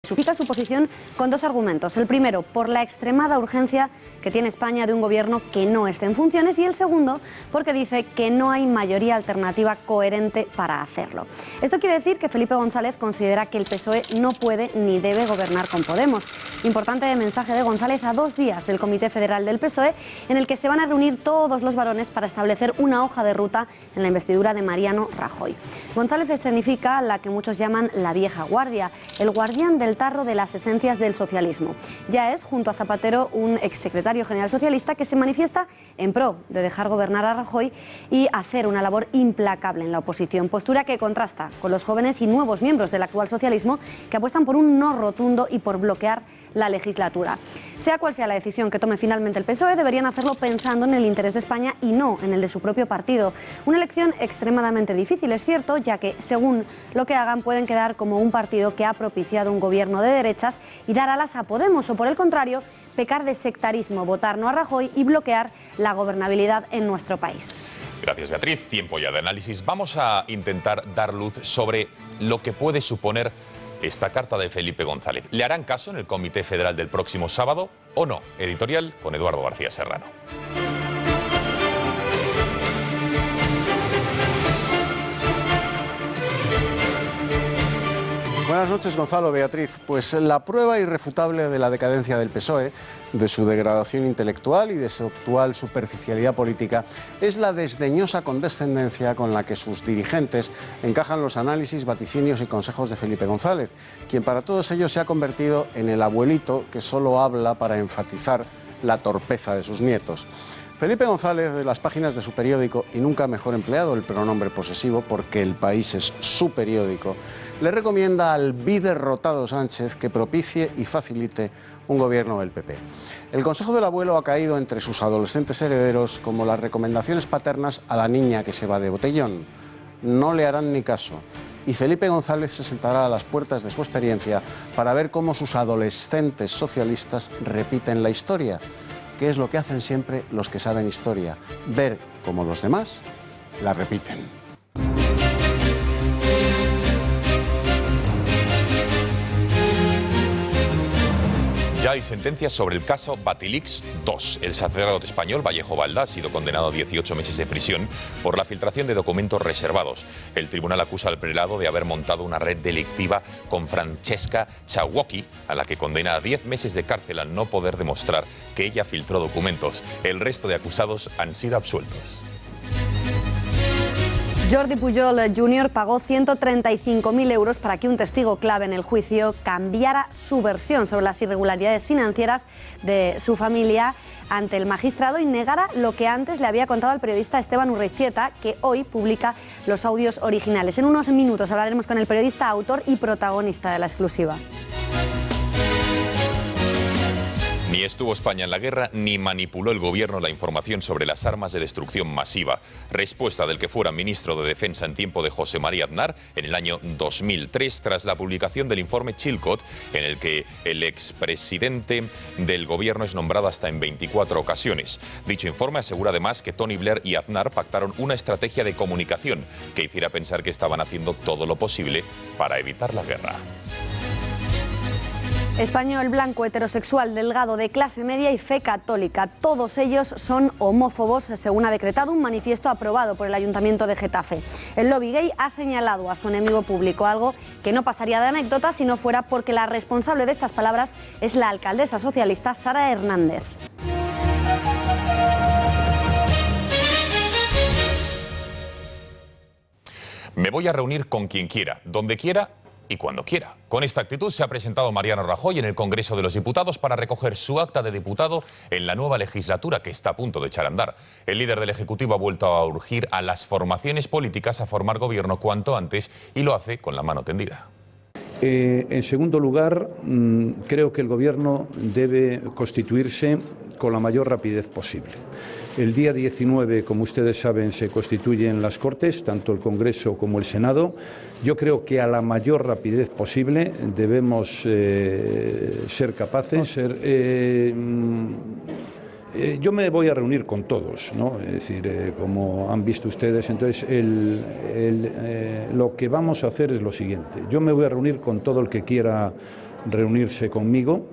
Justifica su posición con dos argumentos. El primero, por la extremada urgencia que tiene España de un gobierno que no esté en funciones, y el segundo, porque dice que no hay mayoría alternativa coherente para hacerlo. Esto quiere decir que Felipe González considera que el PSOE no puede ni debe gobernar con Podemos. Importante mensaje de González a 2 días del Comité Federal del PSOE, en el que se van a reunir todos los varones para establecer una hoja de ruta en la investidura de Mariano Rajoy. González escenifica la que muchos llaman la vieja guardia, el guardián del tarro de las esencias del socialismo. Ya es, junto a Zapatero, un exsecretario general socialista que se manifiesta en pro de dejar gobernar a Rajoy y hacer una labor implacable en la oposición, postura que contrasta con los jóvenes y nuevos miembros del actual socialismo que apuestan por un no rotundo y por bloquear la legislatura. Sea cual sea la decisión que tome finalmente el PSOE, deberían hacerlo pensando en el interés de España y no en el de su propio partido. Una elección extremadamente difícil, es cierto, ya que, según lo que hagan, pueden quedar como un partido que ha propiciado un gobierno de derechas y dar alas a Podemos, o por el contrario, pecar de sectarismo, votar no a Rajoy y bloquear la gobernabilidad en nuestro país. Gracias, Beatriz. Tiempo ya de análisis. Vamos a intentar dar luz sobre lo que puede suponer esta carta de Felipe González. ¿Le harán caso en el Comité Federal del próximo sábado o no? Editorial con Eduardo García Serrano. Buenas noches, Gonzalo, Beatriz. Pues la prueba irrefutable de la decadencia del PSOE, de su degradación intelectual y de su actual superficialidad política, es la desdeñosa condescendencia con la que sus dirigentes encajan los análisis, vaticinios y consejos de Felipe González, quien para todos ellos se ha convertido en el abuelito que solo habla para enfatizar la torpeza de sus nietos. Felipe González, de las páginas de su periódico, y nunca mejor empleado el pronombre posesivo porque El País es su periódico, le recomienda al biderrotado Sánchez que propicie y facilite un gobierno del PP. El consejo del abuelo ha caído entre sus adolescentes herederos como las recomendaciones paternas a la niña que se va de botellón. No le harán ni caso. Y Felipe González se sentará a las puertas de su experiencia para ver cómo sus adolescentes socialistas repiten la historia, que es lo que hacen siempre los que saben historia, ver cómo los demás la repiten. Ya hay sentencias sobre el caso Batilix 2. El sacerdote español Vallejo Balda ha sido condenado a 18 meses de prisión por la filtración de documentos reservados. El tribunal acusa al prelado de haber montado una red delictiva con Francesca Chawocki, a la que condena a 10 meses de cárcel al no poder demostrar que ella filtró documentos. El resto de acusados han sido absueltos. Jordi Pujol Jr. pagó 135.000 euros para que un testigo clave en el juicio cambiara su versión sobre las irregularidades financieras de su familia ante el magistrado y negara lo que antes le había contado al periodista Esteban Urreiztieta, que hoy publica los audios originales. En unos minutos hablaremos con el periodista, autor y protagonista de la exclusiva. Ni estuvo España en la guerra, ni manipuló el gobierno la información sobre las armas de destrucción masiva. Respuesta del que fuera ministro de Defensa en tiempo de José María Aznar en el año 2003, tras la publicación del informe Chilcot, en el que el expresidente del gobierno es nombrado hasta en 24 ocasiones. Dicho informe asegura además que Tony Blair y Aznar pactaron una estrategia de comunicación que hiciera pensar que estaban haciendo todo lo posible para evitar la guerra. Español, blanco, heterosexual, delgado, de clase media y fe católica. Todos ellos son homófobos, según ha decretado un manifiesto aprobado por el Ayuntamiento de Getafe. El lobby gay ha señalado a su enemigo público, algo que no pasaría de anécdota si no fuera porque la responsable de estas palabras es la alcaldesa socialista Sara Hernández. Me voy a reunir con quien quiera, donde quiera y cuando quiera. Con esta actitud se ha presentado Mariano Rajoy en el Congreso de los Diputados para recoger su acta de diputado en la nueva legislatura que está a punto de echar a andar. El líder del Ejecutivo ha vuelto a urgir a las formaciones políticas a formar gobierno cuanto antes y lo hace con la mano tendida. En segundo lugar, creo que el Gobierno debe constituirse con la mayor rapidez posible. El día 19, como ustedes saben, se constituyen las Cortes, tanto el Congreso como el Senado. Yo creo que a la mayor rapidez posible debemos ser capaces. Yo me voy a reunir con todos, ¿no? Es decir, como han visto ustedes, entonces lo que vamos a hacer es lo siguiente. Yo me voy a reunir con todo el que quiera reunirse conmigo.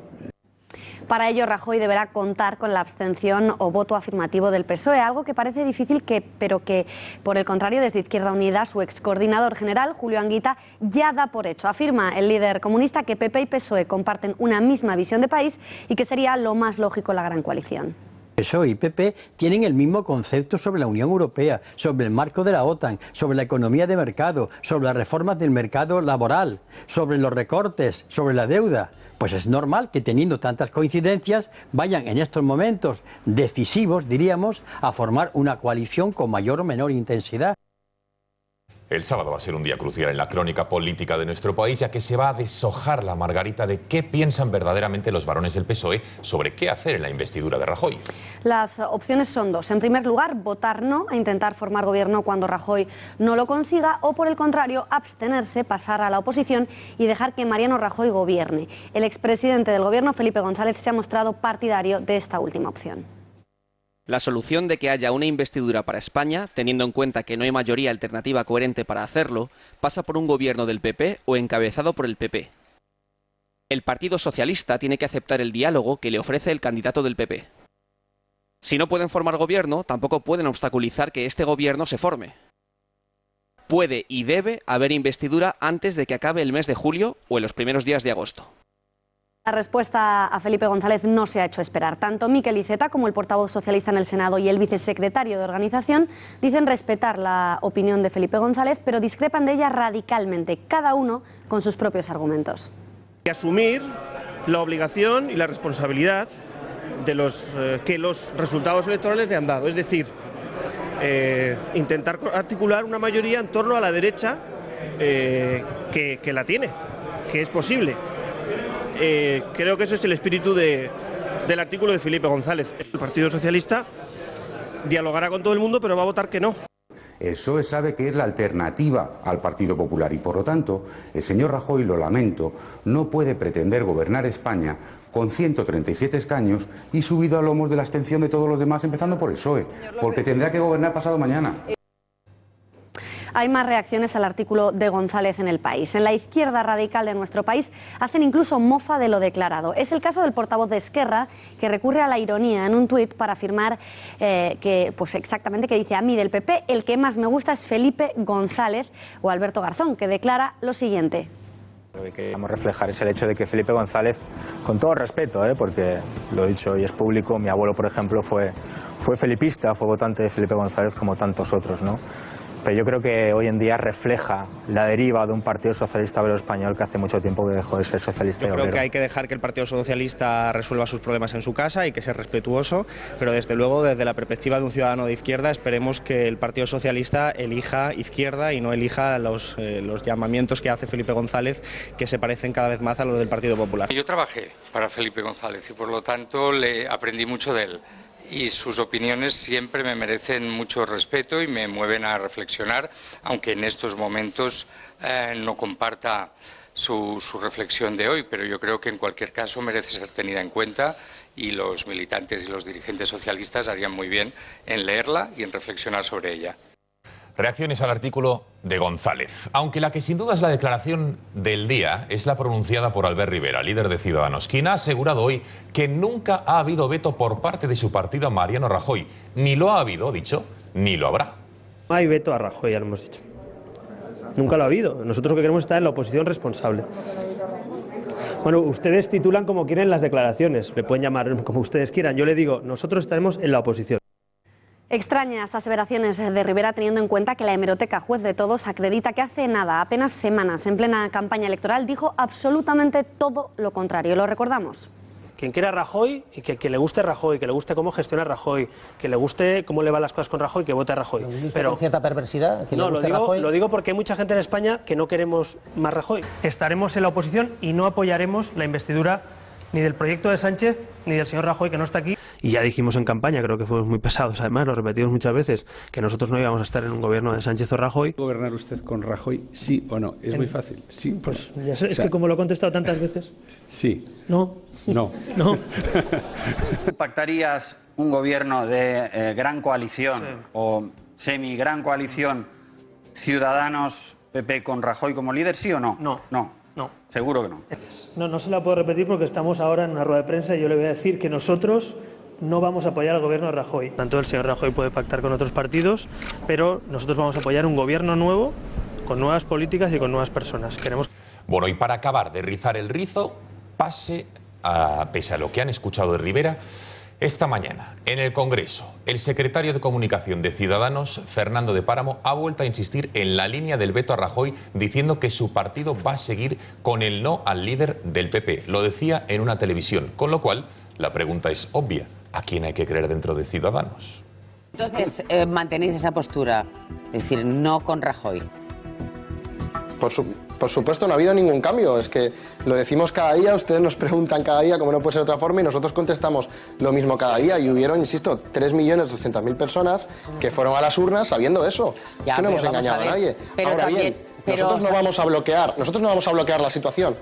Para ello, Rajoy deberá contar con la abstención o voto afirmativo del PSOE, algo que parece difícil, pero que, por el contrario, desde Izquierda Unida, su excoordinador general, Julio Anguita, ya da por hecho. Afirma el líder comunista que PP y PSOE comparten una misma visión de país y que sería lo más lógico la gran coalición. PSOE y PP tienen el mismo concepto sobre la Unión Europea, sobre el marco de la OTAN, sobre la economía de mercado, sobre las reformas del mercado laboral, sobre los recortes, sobre la deuda. Pues es normal que teniendo tantas coincidencias vayan en estos momentos decisivos, diríamos, a formar una coalición con mayor o menor intensidad. El sábado va a ser un día crucial en la crónica política de nuestro país, ya que se va a deshojar la margarita de qué piensan verdaderamente los varones del PSOE sobre qué hacer en la investidura de Rajoy. Las opciones son dos. En primer lugar, votar no e intentar formar gobierno cuando Rajoy no lo consiga, o por el contrario, abstenerse, pasar a la oposición y dejar que Mariano Rajoy gobierne. El expresidente del gobierno, Felipe González, se ha mostrado partidario de esta última opción. La solución de que haya una investidura para España, teniendo en cuenta que no hay mayoría alternativa coherente para hacerlo, pasa por un gobierno del PP o encabezado por el PP. El Partido Socialista tiene que aceptar el diálogo que le ofrece el candidato del PP. Si no pueden formar gobierno, tampoco pueden obstaculizar que este gobierno se forme. Puede y debe haber investidura antes de que acabe el mes de julio o en los primeros días de agosto. La respuesta a Felipe González no se ha hecho esperar. Tanto Miquel Iceta como el portavoz socialista en el Senado y el vicesecretario de Organización dicen respetar la opinión de Felipe González, pero discrepan de ella radicalmente, cada uno con sus propios argumentos. Y asumir la obligación y la responsabilidad de que los resultados electorales le han dado. Es decir, intentar articular una mayoría en torno a la derecha que la tiene, que es posible. Creo que ese es el espíritu del artículo de Felipe González. El Partido Socialista dialogará con todo el mundo, pero va a votar que no. El PSOE sabe que es la alternativa al Partido Popular y, por lo tanto, el señor Rajoy, lo lamento, no puede pretender gobernar España con 137 escaños y subido a lomos de la abstención de todos los demás, empezando por el PSOE, porque tendrá que gobernar pasado mañana. Hay más reacciones al artículo de González en El País. En la izquierda radical de nuestro país hacen incluso mofa de lo declarado. Es el caso del portavoz de Esquerra, que recurre a la ironía en un tuit para afirmar pues exactamente que dice: a mí del PP el que más me gusta es Felipe González, o Alberto Garzón, que declara lo siguiente. Lo que queremos reflejar es el hecho de que Felipe González, con todo respeto, porque lo he dicho y es público, mi abuelo, por ejemplo, fue felipista, fue votante de Felipe González como tantos otros, ¿no? Pero yo creo que hoy en día refleja la deriva de un Partido Socialista Obrero Español que hace mucho tiempo que dejó de ser socialista y obrero. Yo creo que hay que dejar que el Partido Socialista resuelva sus problemas en su casa, hay que ser respetuoso, pero desde luego, desde la perspectiva de un ciudadano de izquierda, esperemos que el Partido Socialista elija izquierda y no elija los llamamientos que hace Felipe González, que se parecen cada vez más a los del Partido Popular. Yo trabajé para Felipe González y por lo tanto le aprendí mucho de él. Y sus opiniones siempre me merecen mucho respeto y me mueven a reflexionar, aunque en estos momentos no comparta su reflexión de hoy, pero yo creo que en cualquier caso merece ser tenida en cuenta y los militantes y los dirigentes socialistas harían muy bien en leerla y en reflexionar sobre ella. Reacciones al artículo de González, aunque la que sin duda es la declaración del día es la pronunciada por Albert Rivera, líder de Ciudadanos, quien ha asegurado hoy que nunca ha habido veto por parte de su partido a Mariano Rajoy. Ni lo ha habido, dicho, ni lo habrá. No hay veto a Rajoy, ya lo hemos dicho. Nunca lo ha habido. Nosotros lo que queremos es estar en la oposición responsable. Bueno, ustedes titulan como quieren las declaraciones, le pueden llamar como ustedes quieran. Yo le digo, nosotros estaremos en la oposición. Extrañas aseveraciones de Rivera, teniendo en cuenta que la hemeroteca Juez de Todos acredita que hace nada, apenas semanas, en plena campaña electoral, dijo absolutamente todo lo contrario. ¿Lo recordamos? Quien quiera Rajoy y que le guste Rajoy, que le guste cómo gestiona Rajoy, que le guste cómo le van las cosas con Rajoy, que vote a Rajoy. Pero con cierta perversidad. Que no, lo digo porque hay mucha gente en España que no queremos más Rajoy. Estaremos en la oposición y no apoyaremos la investidura ni del proyecto de Sánchez ni del señor Rajoy, que no está aquí. Y ya dijimos en campaña, creo que fuimos muy pesados, además lo repetimos muchas veces, que nosotros no íbamos a estar en un gobierno de Sánchez o Rajoy. ¿Gobernar usted con Rajoy, sí o no? Es muy fácil. Sí. Pues ya sé, es que como lo he contestado tantas veces. Sí. No. No. No. ¿Pactarías un gobierno de gran coalición o semi-gran coalición, Ciudadanos, PP con Rajoy como líder, sí o no? No. No. No. Seguro que no. No se la puedo repetir porque estamos ahora en una rueda de prensa y yo le voy a decir que nosotros no vamos a apoyar al gobierno de Rajoy. Tanto el señor Rajoy puede pactar con otros partidos, pero nosotros vamos a apoyar un gobierno nuevo, con nuevas políticas y con nuevas personas. Bueno, y para acabar de rizar el rizo, pese a lo que han escuchado de Rivera, esta mañana, en el Congreso, el secretario de Comunicación de Ciudadanos, Fernando de Páramo, ha vuelto a insistir en la línea del veto a Rajoy, diciendo que su partido va a seguir con el no al líder del PP. Lo decía en una televisión, con lo cual la pregunta es obvia. ¿A quién hay que creer dentro de Ciudadanos? Entonces, mantenéis esa postura, es decir, no con Rajoy. Por supuesto, no ha habido ningún cambio. Es que lo decimos cada día, ustedes nos preguntan cada día, como no puede ser de otra forma, y nosotros contestamos lo mismo cada día. Y hubieron, insisto, 3.200.000 personas que fueron a las urnas sabiendo eso. Ya, que no hemos engañado a nadie. Ahora bien, nosotros no vamos a bloquear la situación.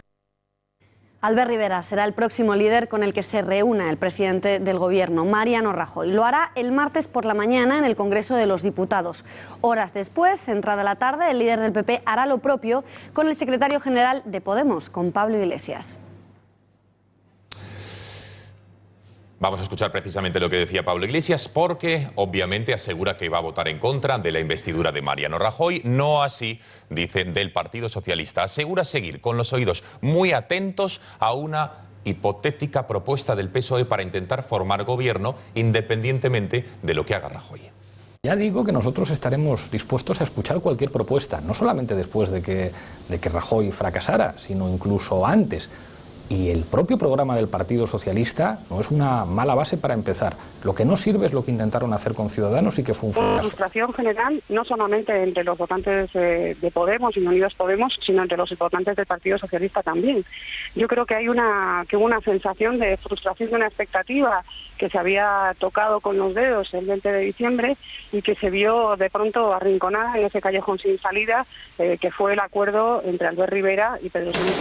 Albert Rivera será el próximo líder con el que se reúna el presidente del Gobierno, Mariano Rajoy. Lo hará el martes por la mañana en el Congreso de los Diputados. Horas después, entrada la tarde, el líder del PP hará lo propio con el secretario general de Podemos, con Pablo Iglesias. Vamos a escuchar precisamente lo que decía Pablo Iglesias, porque obviamente asegura que va a votar en contra de la investidura de Mariano Rajoy. No así, dicen, del Partido Socialista. Asegura seguir con los oídos muy atentos a una hipotética propuesta del PSOE para intentar formar gobierno independientemente de lo que haga Rajoy. Ya digo que nosotros estaremos dispuestos a escuchar cualquier propuesta, no solamente después de que Rajoy fracasara, sino incluso antes. Y el propio programa del Partido Socialista no es una mala base para empezar. Lo que no sirve es lo que intentaron hacer con Ciudadanos y que fue un fracaso. La frustración general, no solamente entre los votantes de Podemos y Unidas Podemos, sino entre los votantes del Partido Socialista también. Yo creo que hubo una sensación de frustración, de una expectativa que se había tocado con los dedos el 20 de diciembre y que se vio de pronto arrinconada en ese callejón sin salida, que fue el acuerdo entre Albert Rivera y Pedro Sánchez.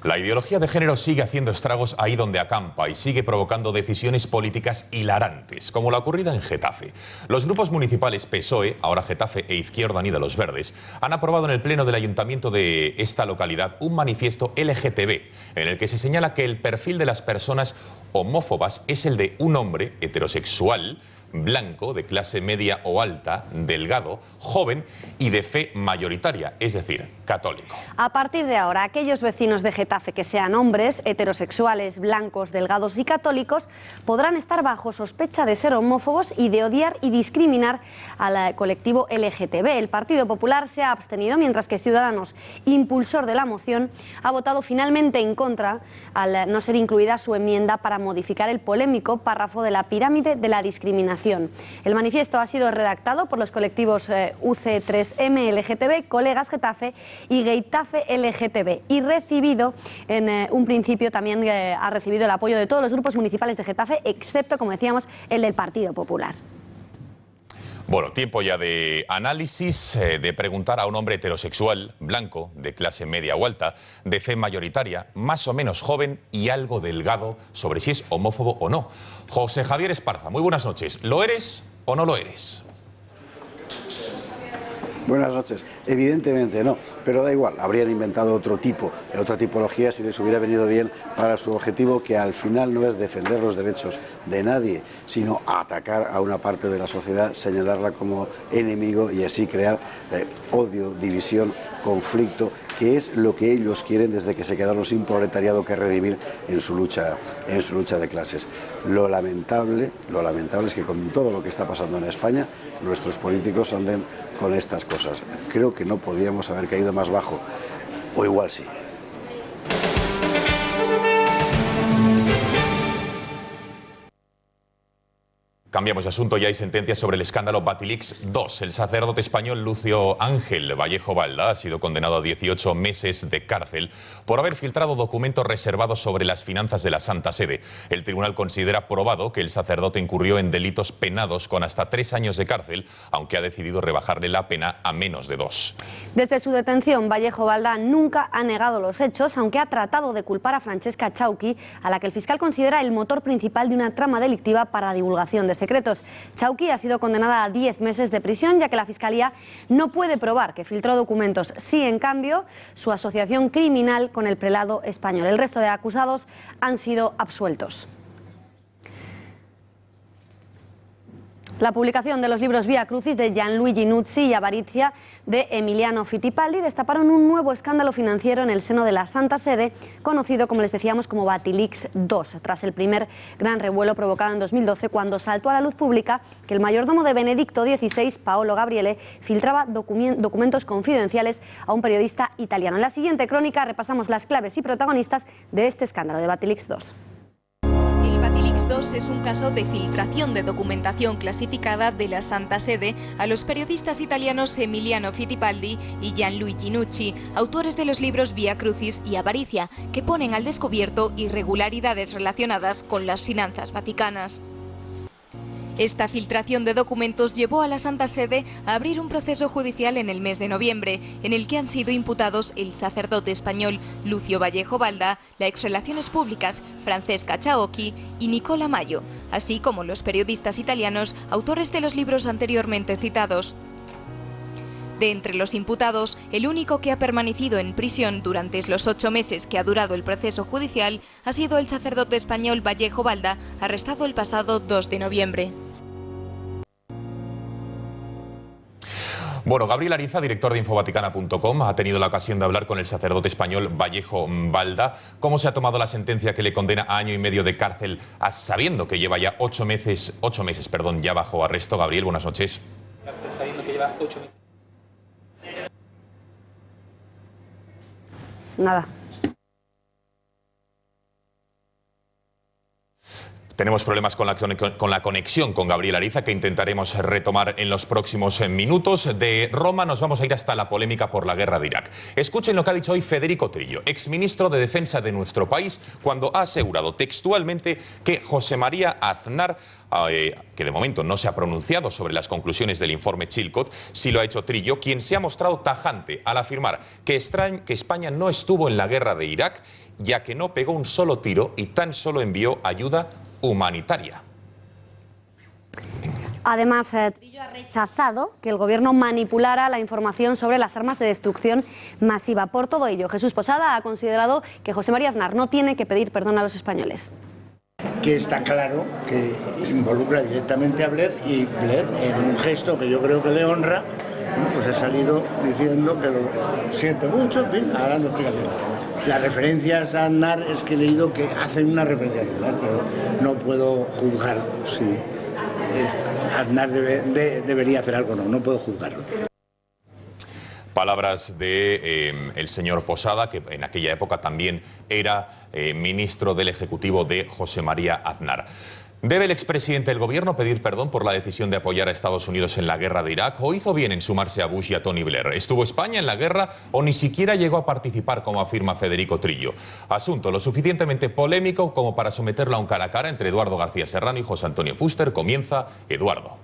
La ideología de género sigue haciendo estragos ahí donde acampa y sigue provocando decisiones políticas hilarantes, como la ocurrida en Getafe. Los grupos municipales PSOE, ahora Getafe e Izquierda Unida Los Verdes, han aprobado en el pleno del ayuntamiento de esta localidad un manifiesto LGTB, en el que se señala que el perfil de las personas homófobas es el de un hombre heterosexual, blanco, de clase media o alta, delgado, joven y de fe mayoritaria, es decir, católico. A partir de ahora, aquellos vecinos de Getafe que sean hombres, heterosexuales, blancos, delgados y católicos podrán estar bajo sospecha de ser homófobos y de odiar y discriminar al colectivo LGTB. El Partido Popular se ha abstenido, mientras que Ciudadanos, impulsor de la moción, ha votado finalmente en contra al no ser incluida su enmienda para modificar el polémico párrafo de la pirámide de la discriminación. El manifiesto ha sido redactado por los colectivos UC3M LGTB, Colegas Getafe y Getafe LGTB y recibido en un principio también ha recibido el apoyo de todos los grupos municipales de Getafe, excepto, como decíamos, el del Partido Popular. Bueno, tiempo ya de análisis, de preguntar a un hombre heterosexual, blanco, de clase media o alta, de fe mayoritaria, más o menos joven y algo delgado, sobre si es homófobo o no. José Javier Esparza, muy buenas noches. ¿Lo eres o no lo eres? Buenas noches. Evidentemente no, pero da igual, habrían inventado otra tipología si les hubiera venido bien para su objetivo, que al final no es defender los derechos de nadie, sino atacar a una parte de la sociedad, señalarla como enemigo y así crear odio, división, conflicto, que es lo que ellos quieren desde que se quedaron sin proletariado que redimir en su lucha de clases. Lo lamentable es que con todo lo que está pasando en España, nuestros políticos anden con estas cosas. Creo que no podíamos haber caído más bajo, o igual sí. Cambiamos de asunto, ya hay sentencias sobre el escándalo Batilix 2. El sacerdote español Lucio Ángel Vallejo Balda ha sido condenado a 18 meses de cárcel por haber filtrado documentos reservados sobre las finanzas de la Santa Sede. El tribunal considera probado que el sacerdote incurrió en delitos penados con hasta 3 años de cárcel, aunque ha decidido rebajarle la pena a menos de 2. Desde su detención, Vallejo Balda nunca ha negado los hechos, aunque ha tratado de culpar a Francesca Chauqui, a la que el fiscal considera el motor principal de una trama delictiva para divulgación de secretos. Chauki ha sido condenada a 10 meses de prisión, ya que la Fiscalía no puede probar que filtró documentos. Sí, en cambio, su asociación criminal con el prelado español. El resto de acusados han sido absueltos. La publicación de los libros Via Crucis de Gianluigi Nucci y Avarizia de Emiliano Fittipaldi destaparon un nuevo escándalo financiero en el seno de la Santa Sede, conocido, como les decíamos, como Batilix 2, tras el primer gran revuelo provocado en 2012, cuando saltó a la luz pública que el mayordomo de Benedicto XVI, Paolo Gabriele, filtraba documentos confidenciales a un periodista italiano. En la siguiente crónica repasamos las claves y protagonistas de este escándalo de Batilix 2. Batilix 2 es un caso de filtración de documentación clasificada de la Santa Sede a los periodistas italianos Emiliano Fittipaldi y Gianluigi Nucci, autores de los libros Via Crucis y Avaricia, que ponen al descubierto irregularidades relacionadas con las finanzas vaticanas. Esta filtración de documentos llevó a la Santa Sede a abrir un proceso judicial en el mes de noviembre, en el que han sido imputados el sacerdote español Lucio Vallejo Balda, la exrelaciones públicas Francesca Chaocchi y Nicola Maio, así como los periodistas italianos autores de los libros anteriormente citados. De entre los imputados, el único que ha permanecido en prisión durante los 8 meses que ha durado el proceso judicial ha sido el sacerdote español Vallejo Balda, arrestado el pasado 2 de noviembre. Bueno, Gabriel Ariza, director de Infovaticana.com, ha tenido la ocasión de hablar con el sacerdote español Vallejo Balda. ¿Cómo se ha tomado la sentencia que le condena a 1 año y medio de cárcel, sabiendo que lleva ya 8 meses ya bajo arresto? Gabriel, buenas noches. Sabiendo que lleva 8 meses. Nada. Tenemos problemas con la conexión con Gabriel Ariza, que intentaremos retomar en los próximos minutos. De Roma nos vamos a ir hasta la polémica por la guerra de Irak. Escuchen lo que ha dicho hoy Federico Trillo, exministro de Defensa de nuestro país, cuando ha asegurado textualmente que José María Aznar, que de momento no se ha pronunciado sobre las conclusiones del informe Chilcot, sí lo ha hecho Trillo, quien se ha mostrado tajante al afirmar que España no estuvo en la guerra de Irak, ya que no pegó un solo tiro y tan solo envió ayuda humanitaria. Además, Trillo ha rechazado que el gobierno manipulara la información sobre las armas de destrucción masiva. Por todo ello, Jesús Posada ha considerado que José María Aznar no tiene que pedir perdón a los españoles. Que está claro que involucra directamente a Blair, y Blair, en un gesto que yo creo que le honra, pues ha salido diciendo que lo siente mucho, en fin, dando explicaciones. Las referencias a Aznar es que he leído que hacen una referencia, pero no puedo juzgar si Aznar debería hacer algo, no puedo juzgarlo. Palabras de el señor Posada, que en aquella época también era ministro del Ejecutivo de José María Aznar. ¿Debe el expresidente del gobierno pedir perdón por la decisión de apoyar a Estados Unidos en la guerra de Irak, o hizo bien en sumarse a Bush y a Tony Blair? ¿Estuvo España en la guerra o ni siquiera llegó a participar, como afirma Federico Trillo? Asunto lo suficientemente polémico como para someterlo a un cara a cara entre Eduardo García Serrano y José Antonio Fuster. Comienza Eduardo.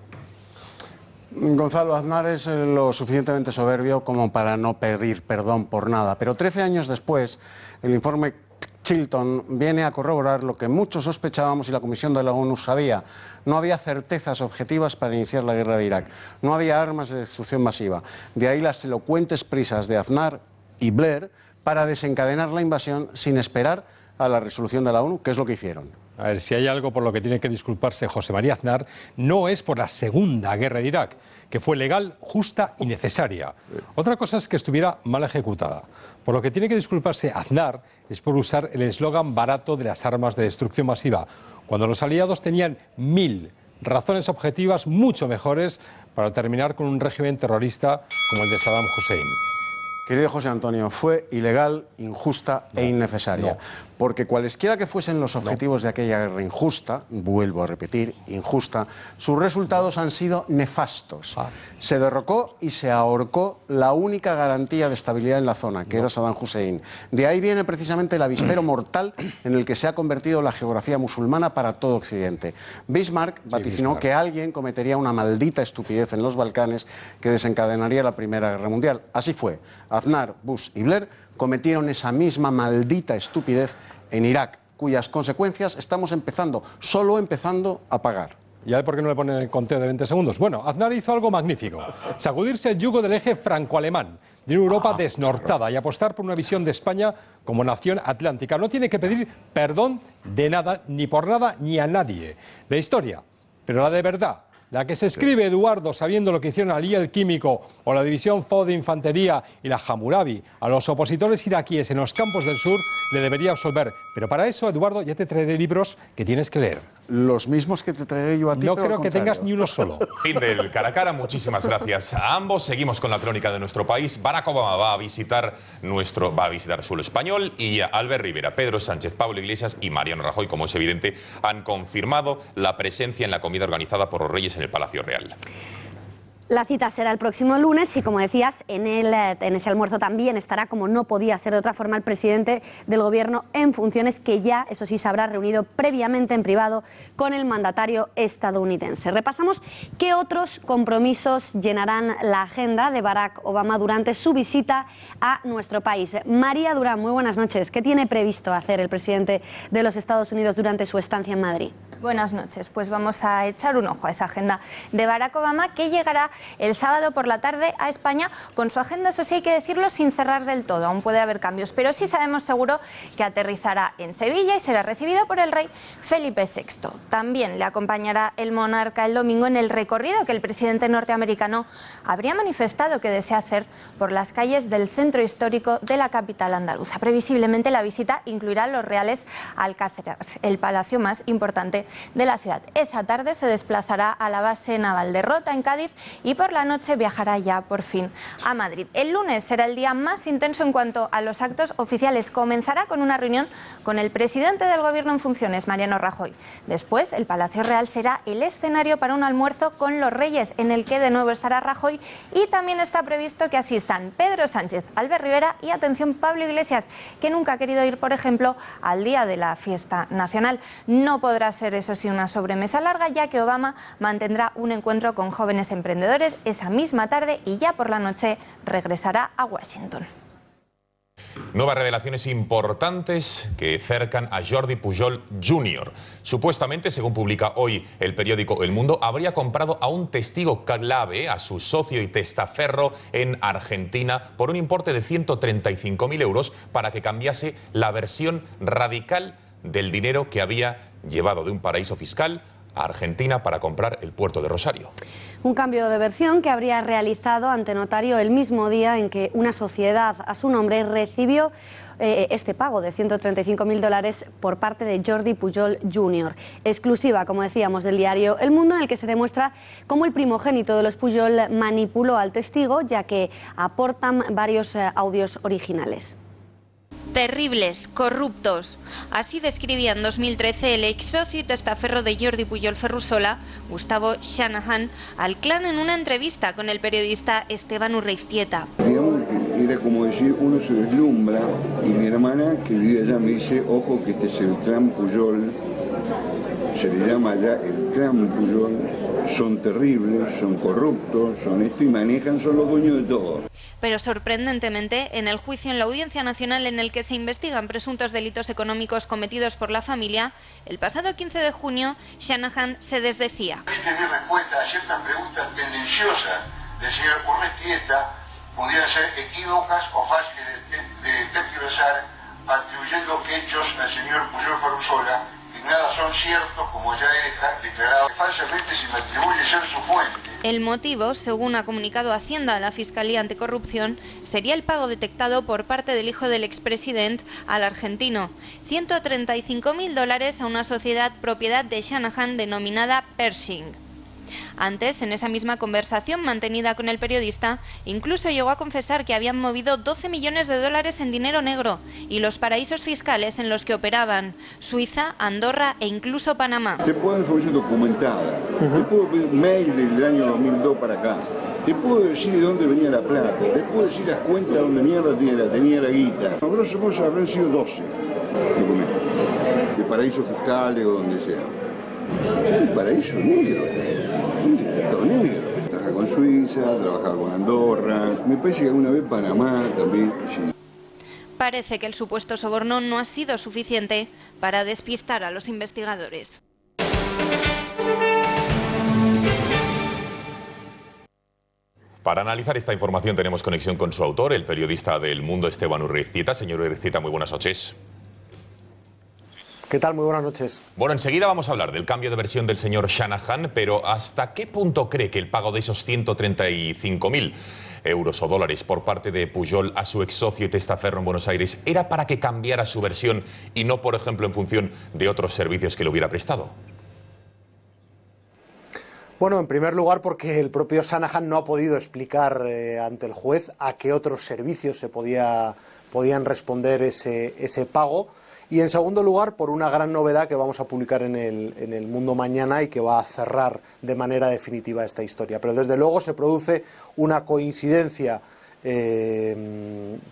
Gonzalo, Aznar es lo suficientemente soberbio como para no pedir perdón por nada, pero 13 años después, el informe Chilton viene a corroborar lo que muchos sospechábamos y la Comisión de la ONU sabía. No había certezas objetivas para iniciar la guerra de Irak. No había armas de destrucción masiva. De ahí las elocuentes prisas de Aznar y Blair para desencadenar la invasión sin esperar a la resolución de la ONU, que es lo que hicieron. A ver, si hay algo por lo que tiene que disculparse José María Aznar, no es por la segunda guerra de Irak, que fue legal, justa y necesaria. Otra cosa es que estuviera mal ejecutada. Por lo que tiene que disculparse Aznar es por usar el eslogan barato de las armas de destrucción masiva, cuando los aliados tenían 1000 razones objetivas mucho mejores para terminar con un régimen terrorista como el de Saddam Hussein. Querido José Antonio, fue ilegal, injusta e innecesaria. Porque cualesquiera que fuesen los objetivos de aquella guerra injusta, vuelvo a repetir, injusta, sus resultados han sido nefastos. Se derrocó y se ahorcó la única garantía de estabilidad en la zona, que era Saddam Hussein. De ahí viene precisamente el avispero mortal en el que se ha convertido la geografía musulmana para todo Occidente. Bismarck vaticinó que alguien cometería una maldita estupidez en los Balcanes que desencadenaría la Primera Guerra Mundial. Así fue. Aznar, Bush y Blair cometieron esa misma maldita estupidez en Irak, cuyas consecuencias estamos solo empezando a pagar. ¿Y a ver por qué no le ponen el conteo de 20 segundos? Bueno, Aznar hizo algo magnífico. Sacudirse el yugo del eje franco-alemán, de una Europa desnortada y apostar por una visión de España como nación atlántica. No tiene que pedir perdón de nada, ni por nada, ni a nadie. La historia, pero la de verdad, la que se escribe Eduardo sabiendo lo que hicieron Ali el Químico o la división FO de Infantería y la Hammurabi a los opositores iraquíes en los campos del sur, le debería absolver. Pero para eso, Eduardo, ya te traeré libros que tienes que leer. Los mismos que te traeré yo a ti. No pero creo que tengas ni uno solo. Fin del cara a cara. Muchísimas gracias a ambos. Seguimos con la crónica de nuestro país. Barack Obama va a visitar suelo español y Albert Rivera, Pedro Sánchez, Pablo Iglesias y Mariano Rajoy, como es evidente, han confirmado la presencia en la comida organizada por los Reyes en el Palacio Real. La cita será el próximo lunes y, como decías, en ese almuerzo también estará, como no podía ser de otra forma, el presidente del Gobierno en funciones, que ya, eso sí, se habrá reunido previamente en privado con el mandatario estadounidense. Repasamos qué otros compromisos llenarán la agenda de Barack Obama durante su visita a nuestro país. María Durán, muy buenas noches. ¿Qué tiene previsto hacer el presidente de los Estados Unidos durante su estancia en Madrid? Buenas noches, pues vamos a echar un ojo a esa agenda de Barack Obama, que llegará el sábado por la tarde a España con su agenda, eso sí hay que decirlo, sin cerrar del todo, aún puede haber cambios, pero sí sabemos seguro que aterrizará en Sevilla y será recibido por el rey Felipe VI. También le acompañará el monarca el domingo en el recorrido que el presidente norteamericano habría manifestado que desea hacer por las calles del centro histórico de la capital andaluza. Previsiblemente la visita incluirá los Reales Alcázares, el palacio más importante de la ciudad. Esa tarde se desplazará a la base naval de Rota en Cádiz y por la noche viajará ya por fin a Madrid. El lunes será el día más intenso en cuanto a los actos oficiales. Comenzará con una reunión con el presidente del Gobierno en funciones, Mariano Rajoy. Después, el Palacio Real será el escenario para un almuerzo con los Reyes, en el que de nuevo estará Rajoy, y también está previsto que asistan Pedro Sánchez, Albert Rivera y, atención, Pablo Iglesias, que nunca ha querido ir, por ejemplo, al día de la fiesta nacional. No podrá ser, eso sí, una sobremesa larga, ya que Obama mantendrá un encuentro con jóvenes emprendedores esa misma tarde y ya por la noche regresará a Washington. Nuevas revelaciones importantes que cercan a Jordi Pujol Jr. Supuestamente, según publica hoy el periódico El Mundo, habría comprado a un testigo clave, a su socio y testaferro en Argentina, por un importe de 135.000 euros para que cambiase la versión radical del dinero que había llevado de un paraíso fiscal a Argentina para comprar el puerto de Rosario. Un cambio de versión que habría realizado ante notario el mismo día en que una sociedad a su nombre recibió este pago de 135.000 dólares por parte de Jordi Pujol Jr. Exclusiva, como decíamos, del diario El Mundo, en el que se demuestra cómo el primogénito de los Pujol manipuló al testigo, ya que aportan varios audios originales. Terribles, corruptos. Así describía en 2013 el ex socio y testaferro de Jordi Pujol Ferrusola, Gustavo Shanahan, al clan en una entrevista con el periodista Esteban Urreiztieta. Digamos que era como decir, uno se deslumbra, y mi hermana que vive allá me dice, ojo que este es el clan Pujol, se le llama allá el clan Pujol, son terribles, son corruptos, son esto y manejan, son los dueños de todo. Pero sorprendentemente, en el juicio en la Audiencia Nacional en el que se investigan presuntos delitos económicos cometidos por la familia, el pasado 15 de junio, Shanahan se desdecía. Hay que tener respuesta a ciertas preguntas tendenciosas del señor Urreiztieta, pudieran ser equívocas o fáciles de tergiversar, atribuyendo hechos al señor Pujol Ferrusola que nada son ciertos, como ya he declarado. Falsamente se me atribuye ser su fuente. El motivo, según ha comunicado Hacienda a la Fiscalía Anticorrupción, sería el pago detectado por parte del hijo del expresidente al argentino, 135.000 dólares a una sociedad propiedad de Shanahan denominada Pershing. Antes, en esa misma conversación mantenida con el periodista, incluso llegó a confesar que habían movido 12 millones de dólares en dinero negro y los paraísos fiscales en los que operaban: Suiza, Andorra e incluso Panamá. Te puedo dar información documentada, te puedo pedir un mail del año 2002 para acá, te puedo decir de dónde venía la plata, te puedo decir las cuentas donde mierda tenía la guita. A grosso modo habrán sido 12 documentos, de paraísos fiscales o donde sea. Es un paraíso negro, un negro. Trabaja con Suiza, trabaja con Andorra, me parece que alguna vez Panamá también, sí. Parece que el supuesto soborno no ha sido suficiente para despistar a los investigadores. Para analizar esta información tenemos conexión con su autor, el periodista del Mundo, Esteban Urreiztieta. Señor Urreiztieta, muy buenas noches. ¿Qué tal? Muy buenas noches. Bueno, enseguida vamos a hablar del cambio de versión del señor Shanahan, pero ¿hasta qué punto cree que el pago de esos 135.000 euros o dólares por parte de Pujol a su ex socio y testaferro en Buenos Aires era para que cambiara su versión y no, por ejemplo, en función de otros servicios que le hubiera prestado? Bueno, en primer lugar porque el propio Shanahan no ha podido explicar ante el juez a qué otros servicios se podían responder ese pago. Y en segundo lugar, por una gran novedad que vamos a publicar en el Mundo mañana y que va a cerrar de manera definitiva esta historia. Pero desde luego se produce una coincidencia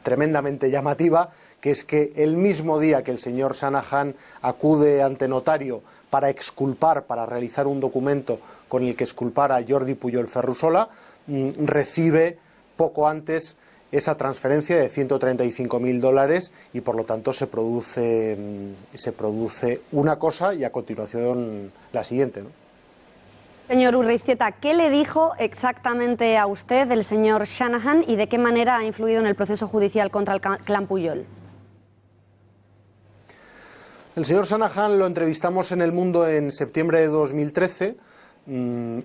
tremendamente llamativa, que es que el mismo día que el señor Shanahan acude ante notario para exculpar, para realizar un documento con el que exculpara a Jordi Pujol Ferrusola, recibe poco antes esa transferencia de 135.000 dólares y por lo tanto se produce una cosa y a continuación la siguiente, ¿no? Señor Urreiztieta, ¿qué le dijo exactamente a usted el señor Shanahan y de qué manera ha influido en el proceso judicial contra el clan Pujol? El señor Shanahan lo entrevistamos en El Mundo en septiembre de 2013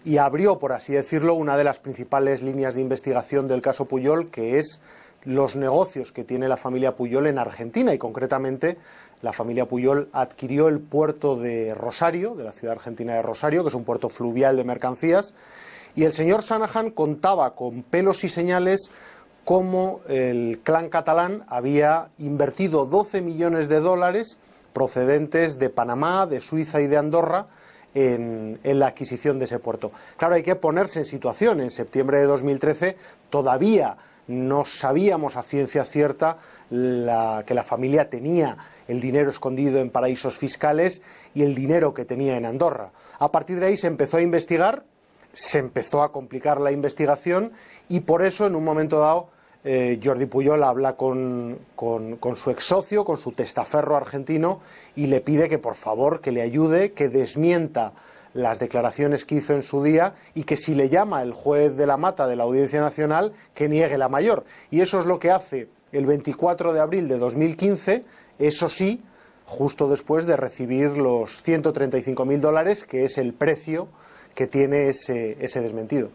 y abrió, por así decirlo, una de las principales líneas de investigación del caso Pujol, que es los negocios que tiene la familia Pujol en Argentina, y concretamente la familia Pujol adquirió el puerto de Rosario, de la ciudad argentina de Rosario, que es un puerto fluvial de mercancías, y el señor Shanahan contaba con pelos y señales cómo el clan catalán había invertido 12 millones de dólares procedentes de Panamá, de Suiza y de Andorra en la adquisición de ese puerto. Claro, hay que ponerse en situación. En septiembre de 2013 todavía no sabíamos a ciencia cierta que la familia tenía el dinero escondido en paraísos fiscales y el dinero que tenía en Andorra. A partir de ahí se empezó a investigar, se empezó a complicar la investigación y por eso en un momento dado Jordi Pujol habla con su ex socio, con su testaferro argentino, y le pide que por favor que le ayude, que desmienta las declaraciones que hizo en su día y que si le llama el juez de la Mata de la Audiencia Nacional, que niegue la mayor. Y eso es lo que hace el 24 de abril de 2015, eso sí, justo después de recibir los 135.000 dólares, que es el precio que tiene ese desmentido.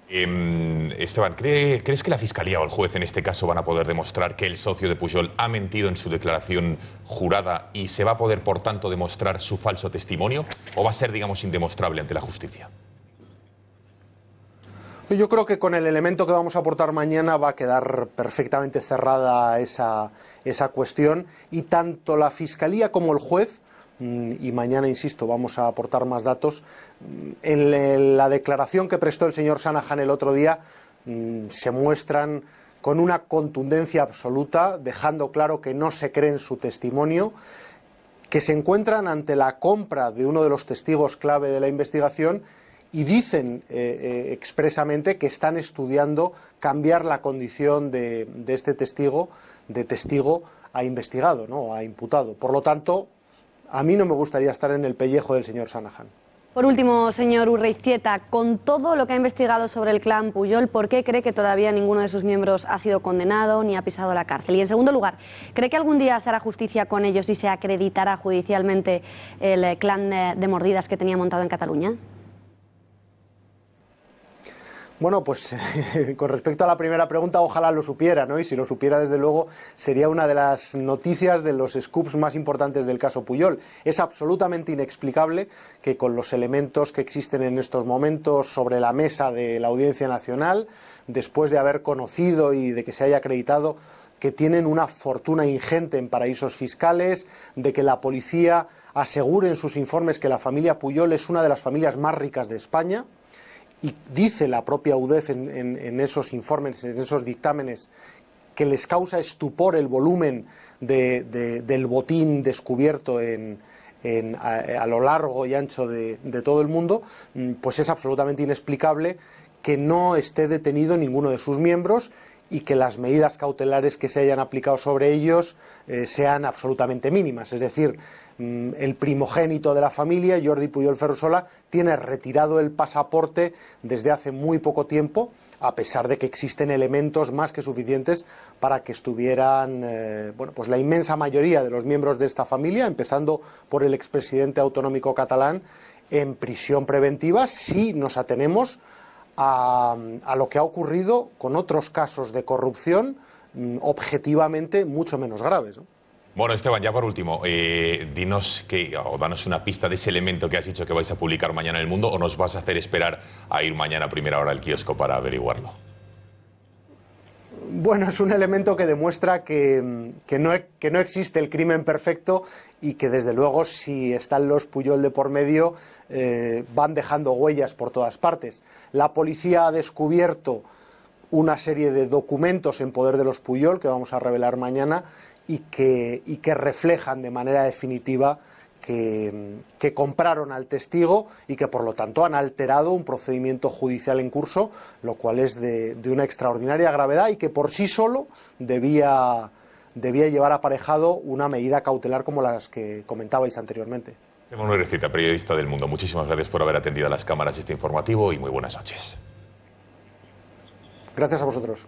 Esteban, ¿crees que la Fiscalía o el juez en este caso van a poder demostrar que el socio de Pujol ha mentido en su declaración jurada y se va a poder, por tanto, demostrar su falso testimonio? ¿O va a ser, digamos, indemostrable ante la justicia? Yo creo que con el elemento que vamos a aportar mañana va a quedar perfectamente cerrada esa cuestión, y tanto la Fiscalía como el juez, y mañana, insisto, vamos a aportar más datos. En la declaración que prestó el señor Shanahan el otro día se muestran con una contundencia absoluta, dejando claro que no se creen su testimonio, que se encuentran ante la compra de uno de los testigos clave de la investigación y dicen expresamente que están estudiando cambiar la condición de este testigo, de testigo a investigado, ¿no?, a imputado. Por lo tanto, a mí no me gustaría estar en el pellejo del señor Shanahan. Por último, señor Urreiztieta, con todo lo que ha investigado sobre el clan Pujol, ¿por qué cree que todavía ninguno de sus miembros ha sido condenado ni ha pisado la cárcel? Y en segundo lugar, ¿cree que algún día se hará justicia con ellos y se acreditará judicialmente el clan de mordidas que tenía montado en Cataluña? Bueno, pues con respecto a la primera pregunta, ojalá lo supiera, ¿no? Y si lo supiera, desde luego, sería una de las noticias, de los scoops más importantes del caso Pujol. Es absolutamente inexplicable que con los elementos que existen en estos momentos sobre la mesa de la Audiencia Nacional, después de haber conocido y de que se haya acreditado que tienen una fortuna ingente en paraísos fiscales, de que la policía asegure en sus informes que la familia Pujol es una de las familias más ricas de España, y dice la propia UDEF en esos informes, en esos dictámenes, que les causa estupor el volumen del botín descubierto a lo largo y ancho de todo el mundo, pues es absolutamente inexplicable que no esté detenido ninguno de sus miembros y que las medidas cautelares que se hayan aplicado sobre ellos sean absolutamente mínimas. Es decir, el primogénito de la familia, Jordi Pujol Ferrusola, tiene retirado el pasaporte desde hace muy poco tiempo, a pesar de que existen elementos más que suficientes para que estuvieran pues la inmensa mayoría de los miembros de esta familia, empezando por el expresidente autonómico catalán, en prisión preventiva, si nos atenemos a lo que ha ocurrido con otros casos de corrupción objetivamente mucho menos graves, ¿no? Bueno, Esteban, ya por último, danos una pista de ese elemento que has dicho que vais a publicar mañana en El Mundo, o nos vas a hacer esperar a ir mañana a primera hora al kiosco para averiguarlo. Bueno, es un elemento que demuestra que no existe el crimen perfecto y que, desde luego, si están los Pujol de por medio, van dejando huellas por todas partes. La policía ha descubierto una serie de documentos en poder de los Pujol, que vamos a revelar mañana, y que reflejan de manera definitiva que compraron al testigo y que, por lo tanto, han alterado un procedimiento judicial en curso, lo cual es de una extraordinaria gravedad y que por sí solo debía llevar aparejado una medida cautelar como las que comentabais anteriormente. Esteban Urrecita, periodista del Mundo, muchísimas gracias por haber atendido a las cámaras este informativo y muy buenas noches. Gracias a vosotros.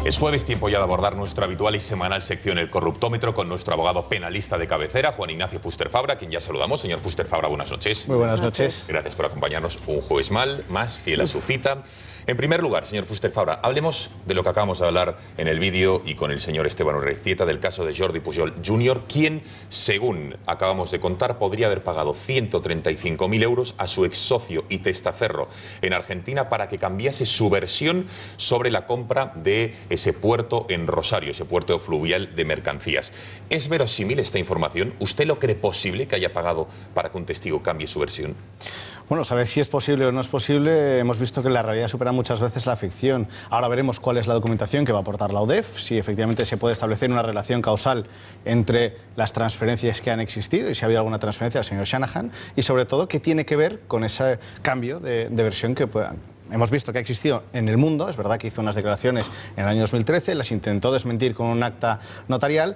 Es jueves, tiempo ya de abordar nuestra habitual y semanal sección El Corruptómetro con nuestro abogado penalista de cabecera, Juan Ignacio Fuster Fabra, quien ya saludamos. Señor Fuster Fabra, buenas noches. Muy buenas noches. Gracias por acompañarnos un jueves más, fiel a su cita. En primer lugar, señor Fuster Fabra, hablemos de lo que acabamos de hablar en el vídeo y con el señor Esteban Urrecita del caso de Jordi Pujol Jr., quien, según acabamos de contar, podría haber pagado 135.000 euros a su ex socio y testaferro en Argentina para que cambiase su versión sobre la compra de ese puerto en Rosario, ese puerto fluvial de mercancías. ¿Es verosímil esta información? ¿Usted lo cree posible que haya pagado para que un testigo cambie su versión? Bueno, saber si es posible o no es posible, hemos visto que la realidad supera muchas veces la ficción. Ahora veremos cuál es la documentación que va a aportar la UDEF, si efectivamente se puede establecer una relación causal entre las transferencias que han existido y si ha habido alguna transferencia al señor Shanahan, y sobre todo qué tiene que ver con ese cambio de versión que hemos visto que ha existido en el mundo. Es verdad que hizo unas declaraciones en el año 2013, las intentó desmentir con un acta notarial,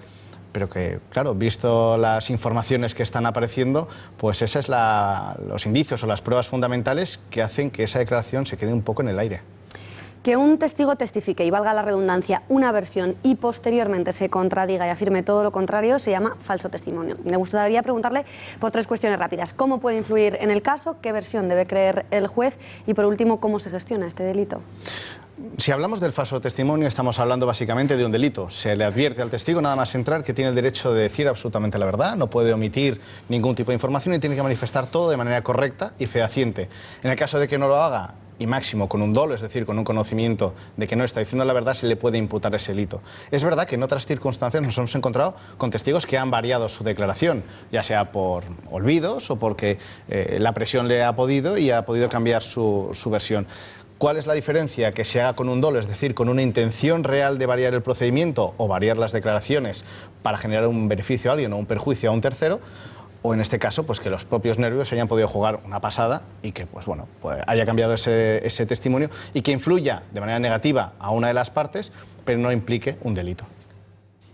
pero que, claro, visto las informaciones que están apareciendo, pues esos son los indicios o las pruebas fundamentales que hacen que esa declaración se quede un poco en el aire. Que un testigo testifique, y valga la redundancia, una versión y posteriormente se contradiga y afirme todo lo contrario se llama falso testimonio. Me gustaría preguntarle por tres cuestiones rápidas. ¿Cómo puede influir en el caso? ¿Qué versión debe creer el juez? Y, por último, ¿cómo se gestiona este delito? Si hablamos del falso testimonio, estamos hablando básicamente de un delito. Se le advierte al testigo, nada más entrar, que tiene el derecho de decir absolutamente la verdad, no puede omitir ningún tipo de información y tiene que manifestar todo de manera correcta y fehaciente. En el caso de que no lo haga, y máximo con un dolo, es decir, con un conocimiento de que no está diciendo la verdad, se le puede imputar ese delito. Es verdad que en otras circunstancias nos hemos encontrado con testigos que han variado su declaración, ya sea por olvidos o porque la presión le ha podido y ha podido cambiar su versión. ¿Cuál es la diferencia? Que se haga con un dolo, es decir, con una intención real de variar el procedimiento o variar las declaraciones para generar un beneficio a alguien o un perjuicio a un tercero, o en este caso, pues que los propios nervios hayan podido jugar una pasada y que, pues bueno, pues haya cambiado ese testimonio y que influya de manera negativa a una de las partes, pero no implique un delito.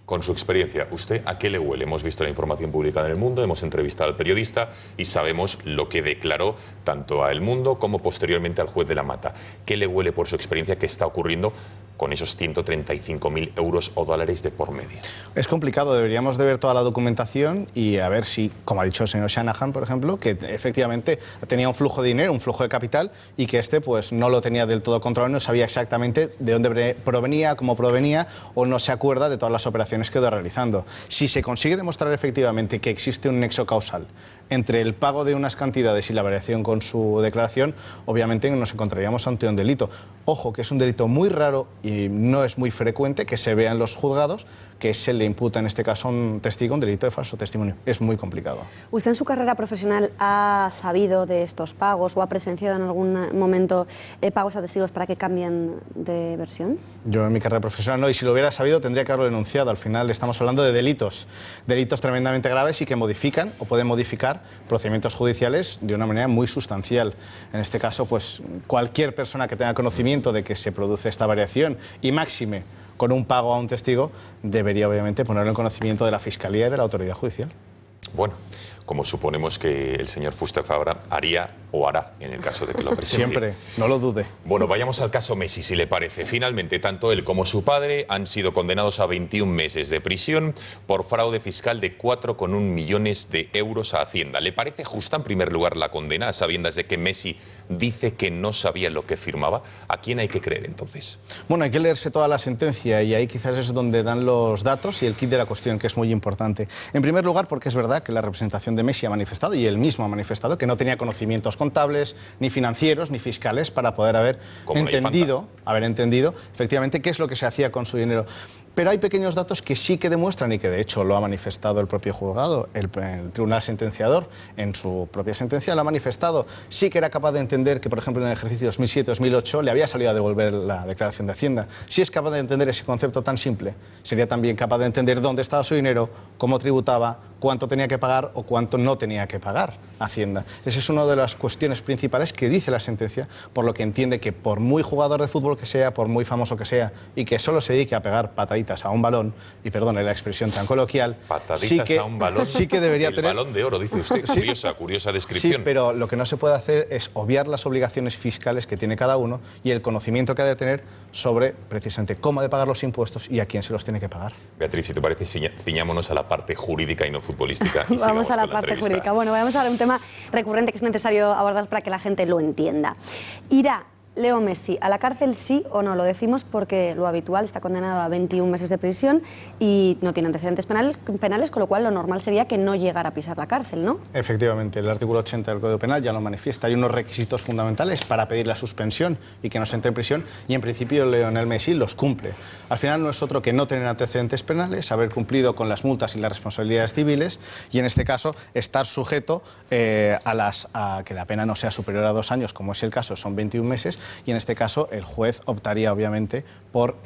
Con su experiencia, ¿usted a qué le huele? Hemos visto la información publicada en El Mundo, hemos entrevistado al periodista y sabemos lo que declaró tanto a El Mundo como posteriormente al juez de la Mata. ¿Qué le huele por su experiencia que está ocurriendo con esos 135.000 euros o dólares de por medio? Es complicado, deberíamos de ver toda la documentación y a ver si, como ha dicho el señor Shanahan, por ejemplo, que efectivamente tenía un flujo de dinero, un flujo de capital y que pues no lo tenía del todo controlado, no sabía exactamente de dónde provenía, cómo provenía o no se acuerda de todas las operaciones que quedó realizando. Si se consigue demostrar efectivamente que existe un nexo causal entre el pago de unas cantidades y la variación con su declaración, obviamente nos encontraríamos ante un delito. Ojo, que es un delito muy raro y no es muy frecuente que se vea en los juzgados que se le imputa en este caso a un testigo un delito de falso testimonio. Es muy complicado. ¿Usted en su carrera profesional ha sabido de estos pagos o ha presenciado en algún momento pagos a testigos para que cambien de versión? Yo en mi carrera profesional no, y si lo hubiera sabido tendría que haberlo denunciado. Al final estamos hablando de delitos tremendamente graves y que modifican o pueden modificar procedimientos judiciales de una manera muy sustancial. En este caso, pues cualquier persona que tenga conocimiento de que se produce esta variación y máxime con un pago a un testigo, debería obviamente ponerlo en conocimiento de la Fiscalía y de la autoridad judicial. Bueno, como suponemos que el señor Fuster Fabra haría o hará en el caso de que lo presencie. Siempre, no lo dude. Bueno, vayamos al caso Messi, si le parece. Finalmente, tanto él como su padre han sido condenados a 21 meses de prisión por fraude fiscal de 4,1 millones de euros a Hacienda. ¿Le parece justa, en primer lugar, la condena, a sabiendas de que Messi dice que no sabía lo que firmaba? ¿A quién hay que creer, entonces? Bueno, hay que leerse toda la sentencia y ahí quizás es donde dan los datos y el kit de la cuestión, que es muy importante. En primer lugar, porque es verdad que la representación de Messi ha manifestado, y él mismo ha manifestado, que no tenía conocimientos contables, ni financieros, ni fiscales para poder haber entendido efectivamente qué es lo que se hacía con su dinero. Pero hay pequeños datos que sí que demuestran, y que de hecho lo ha manifestado el propio juzgado, el tribunal sentenciador en su propia sentencia lo ha manifestado. Sí que era capaz de entender que, por ejemplo, en el ejercicio 2007-2008 le había salido a devolver la declaración de Hacienda. Si es capaz de entender ese concepto tan simple, sería también capaz de entender dónde estaba su dinero, cómo tributaba, cuánto tenía que pagar o cuánto no tenía que pagar Hacienda. Esa es una de las cuestiones principales que dice la sentencia, por lo que entiende que por muy jugador de fútbol que sea, por muy famoso que sea, y que solo se dedique a pegar pataditas a un balón, y perdone la expresión tan coloquial, pataditas a un balón, sí que debería tener... El balón de oro, dice usted. Curiosa descripción. Sí, pero lo que no se puede hacer es obviar las obligaciones fiscales que tiene cada uno y el conocimiento que ha de tener sobre precisamente cómo ha de pagar los impuestos y a quién se los tiene que pagar. Beatriz, si te parece, ciñámonos a la parte jurídica y no futbolística. Y vamos a la parte jurídica. Bueno, vamos a ver un tema recurrente que es necesario abordar para que la gente lo entienda. ¿Irá Leo Messi a la cárcel, sí o no? Lo decimos porque lo habitual, está condenado a 21 meses de prisión y no tiene antecedentes penales, con lo cual lo normal sería que no llegara a pisar la cárcel, ¿no? Efectivamente, el artículo 80 del Código Penal ya lo manifiesta. Hay unos requisitos fundamentales para pedir la suspensión y que no se entre en prisión, y en principio Lionel Messi los cumple. Al final no es otro que no tener antecedentes penales, haber cumplido con las multas y las responsabilidades civiles, y en este caso estar sujeto a que la pena no sea superior a 2 años, como es el caso, son 21 meses, y en este caso el juez optaría obviamente por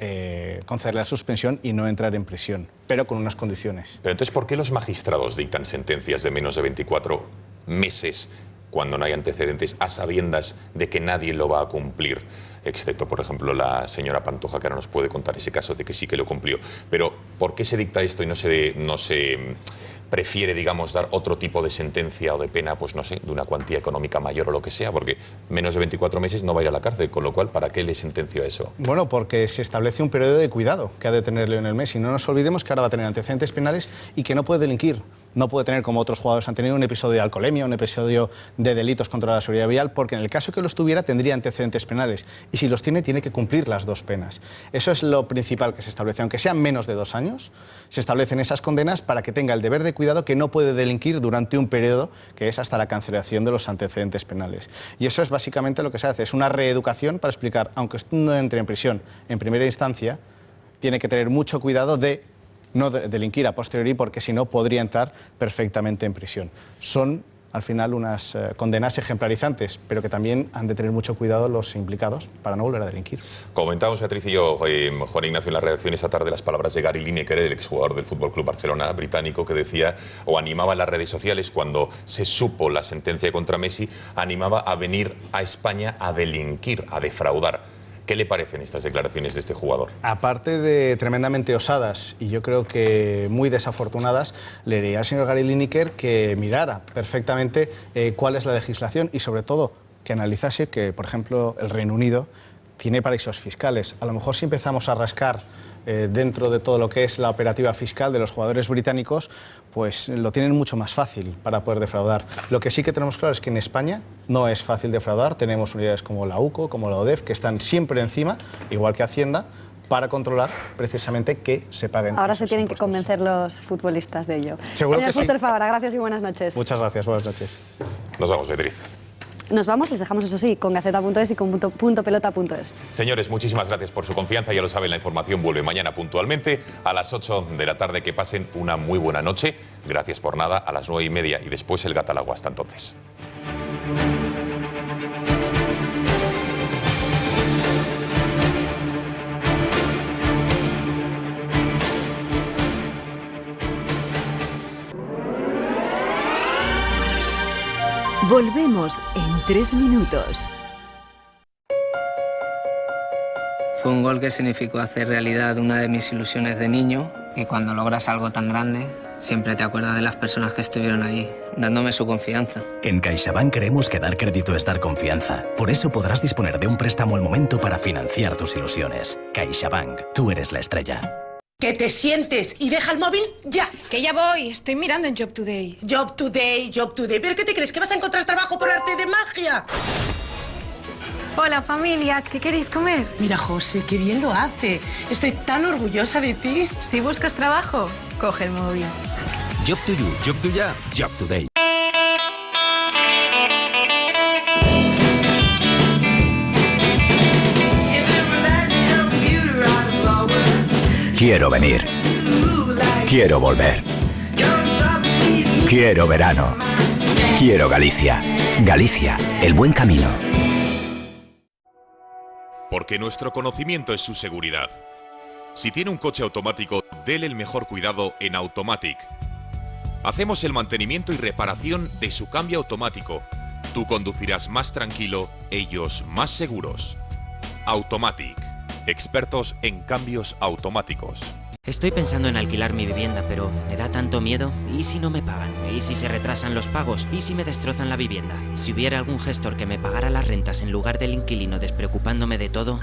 concederle la suspensión y no entrar en prisión, pero con unas condiciones. Pero entonces, ¿por qué los magistrados dictan sentencias de menos de 24 meses cuando no hay antecedentes, a sabiendas de que nadie lo va a cumplir? Excepto, por ejemplo, la señora Pantoja, que ahora nos puede contar ese caso de que sí que lo cumplió. Pero, ¿por qué se dicta esto y no se prefiere, digamos, dar otro tipo de sentencia o de pena, pues no sé, de una cuantía económica mayor o lo que sea? Porque menos de 24 meses no va a ir a la cárcel, con lo cual, ¿para qué le sentenció eso? Bueno, porque se establece un periodo de cuidado que ha de tener Lionel Messi. No nos olvidemos que ahora va a tener antecedentes penales y que no puede delinquir. No puede tener, como otros jugadores han tenido, un episodio de alcoholemia, un episodio de delitos contra la seguridad vial, porque en el caso que los tuviera tendría antecedentes penales. Y si los tiene, tiene que cumplir las 2 penas. Eso es lo principal que se establece. Aunque sean menos de 2 años, se establecen esas condenas para que tenga el deber de cuidado, que no puede delinquir durante un periodo que es hasta la cancelación de los antecedentes penales. Y eso es básicamente lo que se hace. Es una reeducación para explicar, aunque no entre en prisión en primera instancia, tiene que tener mucho cuidado de no delinquir a posteriori, porque si no podría entrar perfectamente en prisión. Son al final unas condenas ejemplarizantes, pero que también han de tener mucho cuidado los implicados para no volver a delinquir. Comentamos, Beatriz y yo, Juan Ignacio, en la redacción esta tarde, las palabras de Gary Lineker, el exjugador del Fútbol Club Barcelona británico, que decía o animaba en las redes sociales, cuando se supo la sentencia contra Messi, animaba a venir a España a delinquir, a defraudar. ¿Qué le parecen estas declaraciones de este jugador? Aparte de tremendamente osadas y yo creo que muy desafortunadas, le diría al señor Gary Lineker que mirara perfectamente cuál es la legislación y sobre todo que analizase que, por ejemplo, el Reino Unido tiene paraísos fiscales. A lo mejor si empezamos a rascar dentro de todo lo que es la operativa fiscal de los jugadores británicos, pues lo tienen mucho más fácil para poder defraudar. Lo que sí que tenemos claro es que en España no es fácil defraudar. Tenemos unidades como la UCO, como la ODEF, que están siempre encima, igual que Hacienda, para controlar precisamente que se paguen. Ahora se tienen que convencer los futbolistas de ello. Seguro que sí. Fuster Fabra, gracias y buenas noches. Muchas gracias, buenas noches. Nos vamos, Beatriz. Nos vamos, les dejamos eso sí, con Gaceta.es y con puntopelota.es. Señores, muchísimas gracias por su confianza. Ya lo saben, la información vuelve mañana puntualmente a las 8 de la tarde. Que pasen una muy buena noche. Gracias por nada. A las 9:30 y después el gato al agua. Hasta entonces. Volvemos en 3 minutos. Fue un gol que significó hacer realidad una de mis ilusiones de niño, y cuando logras algo tan grande, siempre te acuerdas de las personas que estuvieron allí, dándome su confianza. En CaixaBank creemos que dar crédito es dar confianza. Por eso podrás disponer de un préstamo al momento para financiar tus ilusiones. CaixaBank, tú eres la estrella. Que te sientes y deja el móvil ya. Que ya voy, estoy mirando en Job Today. Job Today, Job Today. ¿Pero qué te crees? ¿Que vas a encontrar trabajo por arte de magia? Hola familia, ¿qué queréis comer? Mira, José, qué bien lo hace. Estoy tan orgullosa de ti. Si buscas trabajo, coge el móvil. Job to you, Job to ya, Job Today. Quiero venir. Quiero volver. Quiero verano. Quiero Galicia. Galicia, el buen camino. Porque nuestro conocimiento es su seguridad. Si tiene un coche automático, dele el mejor cuidado en Automatic. Hacemos el mantenimiento y reparación de su cambio automático. Tú conducirás más tranquilo, ellos más seguros. Automatic. Expertos en cambios automáticos. Estoy pensando en alquilar mi vivienda, pero me da tanto miedo. ¿Y si no me pagan? ¿Y si se retrasan los pagos? ¿Y si me destrozan la vivienda? Si hubiera algún gestor que me pagara las rentas en lugar del inquilino despreocupándome de todo...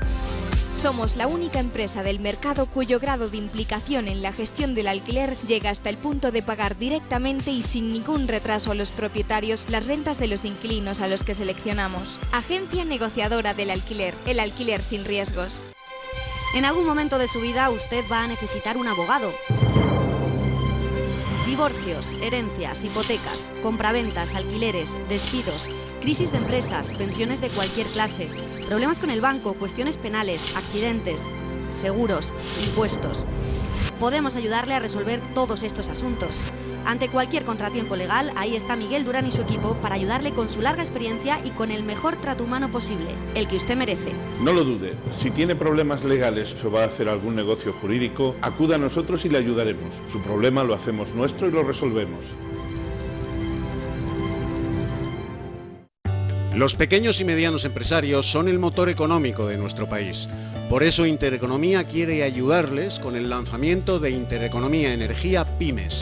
Somos la única empresa del mercado cuyo grado de implicación en la gestión del alquiler llega hasta el punto de pagar directamente y sin ningún retraso a los propietarios las rentas de los inquilinos a los que seleccionamos. Agencia negociadora del alquiler, el alquiler sin riesgos. En algún momento de su vida usted va a necesitar un abogado. Divorcios, herencias, hipotecas, compraventas, alquileres, despidos, crisis de empresas, pensiones de cualquier clase, problemas con el banco, cuestiones penales, accidentes, seguros, impuestos. Podemos ayudarle a resolver todos estos asuntos. Ante cualquier contratiempo legal, ahí está Miguel Durán y su equipo para ayudarle con su larga experiencia y con el mejor trato humano posible, el que usted merece. No lo dude, si tiene problemas legales o va a hacer algún negocio jurídico, acuda a nosotros y le ayudaremos. Su problema lo hacemos nuestro y lo resolvemos. Los pequeños y medianos empresarios son el motor económico de nuestro país. Por eso Intereconomía quiere ayudarles con el lanzamiento de Intereconomía Energía Pymes.